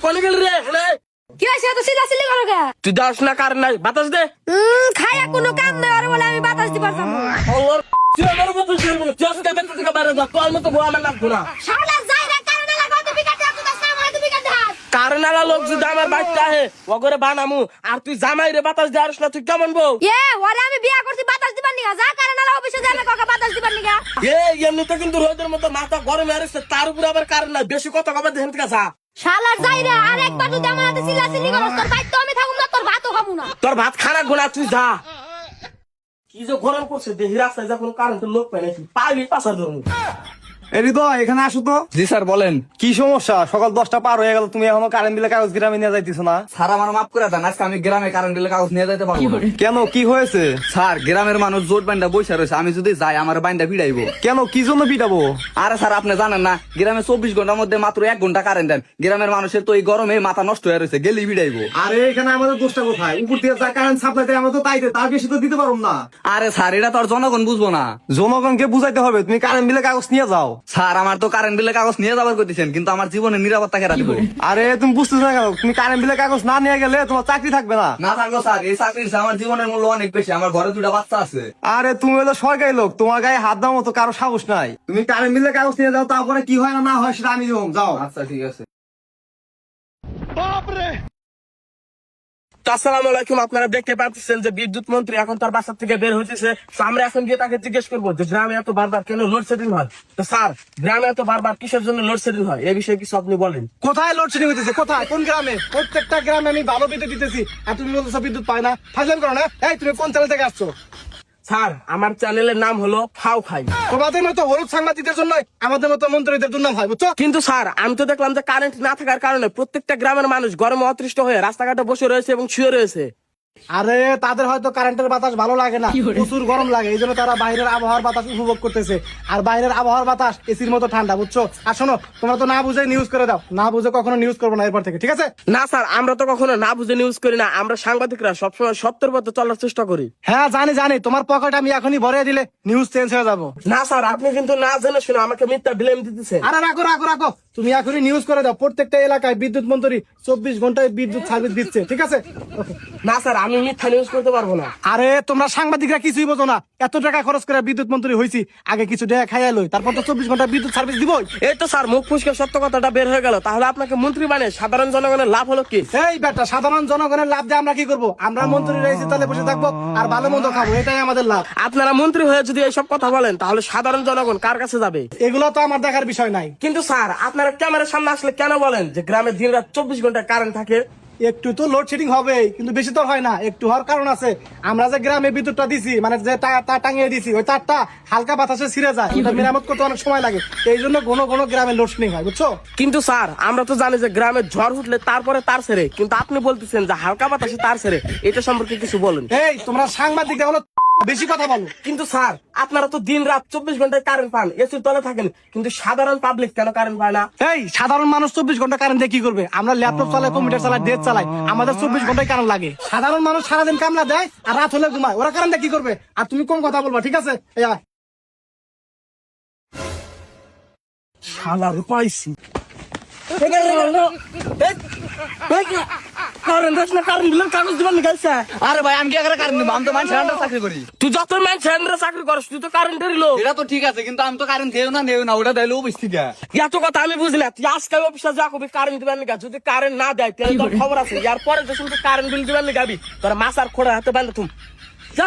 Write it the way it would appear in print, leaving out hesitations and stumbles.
কোনে গেল রে? কি হয়েছে এত চিল্লাচিল্লি করো কে? তুই দাস না কারণ নাই বাতাস দে। খায়া কোনো কাম নাই আর বলে আমি বাতাস দিবার যাবো। আল্লাহর তুই আমার মতো শুনবি চেষ্টা করতে থেকে বাইরে যা তোর মতো বউ আমার লাগবো না। শালা যাই রে কারণ লাগা তুমি কাটে আছো দাস আমার তুমি কাটে হাত। কারণ আলা লোক যদি আমার বাচ্চা আহে ওগরে বানামু আর তুই জামাই রে বাতাস দে আরস না তুই কেমন বউ? ওরে আমি বিয়া করছি বাতাস দিবার নিগা যা কারণ লাগা অফিসে যাবে কাকা বাতাস দিবার নিগা। এমনিতে কিন্তু রোদের মতো মাথা গরমে আসছে তার উপরে আবার কারণ নাই বেশি কথা কবে দেখেন থেকে যা। শালা যাই রে আর একবার যদি আমার হাতে চিল্লাচিল্লি করস তোর ভাই তো আমি থাকুম না তোর ভাতও খাবো না। তোর ভাত খানা গোনা তুই যা। কি যে গরম করছে দেহি রাস্তায় যখন কারণ তো লোক পাই নাকি পাইবি পাশার ধরুন। হৃদয় এখানে আসো তো। জি স্যার বলেন। কি সমস্যা? সকাল 10টা পার হয়ে গেল, তুমি এখনো কারেন্ট বিলের কাগজ গ্রামে নিয়ে যাইতেছো না? স্যার আমার মাফ করে দেন, আজকে আমি গ্রামে কারেন্ট বিলের কাগজ নিয়ে যাইতে পারবো না। কেন, কি হয়েছে? স্যার গ্রামের মানুষ জোট বাইন্দা বৈশা রয়েছে, আমি যদি যাই আমার বাইন্দা ভিড়াইবো। কেন, কি জন্য পিটাবো? আরে স্যার আপনি জানেন না গ্রামে 24 ঘন্টার মধ্যে মাত্র 1 ঘন্টা কারেন্ট দেন। গ্রামের মানুষের তো এই গরমে মাথা নষ্ট হয়ে রয়েছে, গেলেই ভিড়াইবো। আরে এখানে আমাদের দোষটা কোথায়? উপর থেকে যা কারেন্ট সাপ্লাই দেয় আমরা তো তাই দেয়, তার বেশি তো দিতে পারবো না। আরে স্যার এটা তো আর জনগণ বুঝবো না। জনগণকে বুঝাইতে হবে, তুমি কারেন্ট বিলের কাগজ নিয়ে যাও। স্যার আমার তো কারেন্ট বিলের কাগজ নিয়ে যাবার করতেছেন, কিন্তু আমার জীবনের নিরাপত্তা কে রাখবো? আরে তুমি বুঝতেছো না কেন? তুমি কারেন্ট বিলের কাগজ না নিয়ে গেলে তোমার চাকরি থাকবে না। না থাকলো স্যার, এই চাকরির চেয়ে আমার জীবনের মূল্য অনেক বেশি, আমার ঘরে 2টা বাচ্চা আছে। আরে তুমি হলো সরকারি লোক, তোমার গায়ে হাত দেওয়ার মতো কারো সাহস নাই। তুমি কারেন্ট বিলের কাগজ নিয়ে যাও, তারপরে কি হয় না না হয় সেটা আমি দেবো, যাও। আচ্ছা ঠিক আছে। আসসালামু আলাইকুম। আপনারা দেখতে পাচ্ছেন যে বিদ্যুৎ মন্ত্রী এখন তার বাসা থেকে বের হয়েছে। তো আমরা এখন গিয়ে তাকে জিজ্ঞেস করবো যে গ্রামে এত বারবার কেন লোডশেডিং হয়। তো স্যার গ্রামে এত বারবার কিসের জন্য লোডশেডিং হয় এই বিষয়ে কিছু আপনি বলেন। কোথায় লোডশেডিং হইতেছে? কোথায়, কোন গ্রামে? প্রত্যেকটা গ্রামে আমি ভালো বিদ্যুৎ দিতেছি, আর তুমি বলতেছো বিদ্যুৎ পায় না। ফাজলাম করো না। এই তুমি কোন চ্যানেল থেকে আসছো? স্যার আমার চ্যানেলের নাম হলো ফাও খাই। তোমাদের মতো হলুদ সাংবাদিকদের জন্য আমাদের মতো মন্ত্রীদের দুর্নাম হয়, বুঝছো? কিন্তু স্যার আমি তো দেখলাম যে কারেন্ট না থাকার কারণে প্রত্যেকটা গ্রামের মানুষ গরমে অতৃষ্ট হয়ে রাস্তাঘাটে বসে রয়েছে এবং শুয়ে রয়েছে। আরে তাদের হয়তো কারেন্টের বাতাস ভালো লাগে না, প্রচুর গরম লাগে, এই জন্য তারা বাইরের আবহাওয়ার বাতাস উপভোগ করতেছে। আর বাইরের আবহাওয়ার বাতাস এসির মতো ঠান্ডা, বুঝছো? আর শোনো, তোমরা তো না বুঝে নিউজ করে দাও, না বুঝে কখনো নিউজ করবো না এরপর থেকে, ঠিক আছে? না স্যার আমরা তো কখনো না বুঝে নিউজ করি না, আমরা সাংবাদিকরা সবসময় সত্যের পথে চলার চেষ্টা করি। হ্যাঁ জানি জানি, তোমার পকেট আমি এখনই ভরিয়ে দিলে নিউজ চেঞ্জ হয়ে যাবো। না স্যার আপনি কিন্তু না জেনে শুনে আমাকে মিথ্যা ব্লেম দিতেছেন। আরে রাখো রাখো রাখো, তুমি এখনই নিউজ করে দাও। প্রত্যেকটা এলাকায় বিদ্যুৎ মন্ত্রী 24 ঘন্টায় বিদ্যুৎ সার্ভিস দিচ্ছে, ঠিক আছে? না স্যার আমি মিথ্যা নিউজ করতে পারবো না। আরে তোমরা সাংবাদিকরা কিছুই বোঝো না, এত টাকা খরচ করে বিদ্যুৎ মন্ত্রী হয়েছি, আগে কিছু টাকা খাইয়া লই, তারপর তো 24 ঘন্টা বিদ্যুৎ সার্ভিস দিবই। এই তো স্যার মুখ ফুসকে সত্য কথাটা বের হয়ে গেল, তাহলে আপনাকে মন্ত্রী বানিয়ে সাধারণ জনগণের লাভ হলো কি? এই বেটা, সাধারণ জনগণের লাভ দিয়ে আমরা কি করবো? আমরা মন্ত্রী রয়েছি তাহলে বসে থাকবো আর ভালো মন্দ খাবো, এটাই আমাদের লাভ। আপনারা মন্ত্রী হয়ে যদি এইসব কথা বলেন তাহলে সাধারণ জনগণ কার কাছে যাবে? এগুলো তো আমার দেখার বিষয় নাই। কিন্তু স্যার আপনারা ক্যামেরার সামনে আসলে কেন বলেন যে গ্রামে দিন রাত 24 ঘন্টা কারেন্ট থাকে? একটু তো লোডশেডিং হবে, কিন্তু বেশি তো হয় না। একটু হওয়ার কারণ আছে, আমরা যে গ্রামে বিদ্যুৎটা দিছি, মানে যে তার টাঙিয়ে দিছি, ওই তারটা হালকা বাতাসে ছিঁড়ে যায়, ওটা মেরামত করতে অনেক সময় লাগে, এই জন্য ঘন ঘন গ্রামে লোডশেডিং হয়, বুঝছো? কিন্তু স্যার আমরা তো জানি যে গ্রামে ঝড় উঠলে তারপরে তার ছেড়ে, কিন্তু আপনি বলতেছেন যে হালকা বাতাসে তার ছেড়ে, এটা সম্পর্কে কিছু বলেন। এই তোমরা সাংবাদিকরা হলো বেশি কথা বলো। কিন্তু স্যার আপনারা তো দিন রাত 24 ঘন্টায় কারেন্ট পান, এসির তলে থাকেন, কিন্তু সাধারণ পাবলিক কেন কারেন্ট পায় না? এই সাধারণ মানুষ 24 ঘন্টা কারেন্ট দিয়ে কি করবে? আমরা ল্যাপটপ চালাই, কম্পিউটার চালাই, ডেস্ক চালাই, আমাদের 24 ঘন্টায় কারেন্ট লাগে। সাধারণ মানুষ সারাদিন কামলা দেয় আর রাত হলে ঘুমায়, ওরা কারেন্ট দিয়ে কি করবে? আর তুমি কম কথা বলবা, ঠিক আছে? এই আয়। শালার পাইছি কাগজ দিবেন গাইছে। আরে ভাই আমি কি এখানে কারেন্ট দিব? আমি তো মানুষের আন্ডার চাকরি করি। তুই যত মানুষ চাকরি করিস তুই তো কারেন্টের লোক। এটা তো ঠিক আছে, কিন্তু আমি তো কারেন্ট দেও না ওটা দিলেও বেশি গা। এত কথা আমি বুঝি না। তুই আজকে অফিসে যা কবি কারেন্ট দিবেন না, যদি কারেন্ট না দেয় তাহলে তোর খবর আছে। এর পরে যখন তুই কারেন্ট বিল দিবেন না গাবি তোর মাছ আর খোড়া হাতে বান্ধে তুমি যা।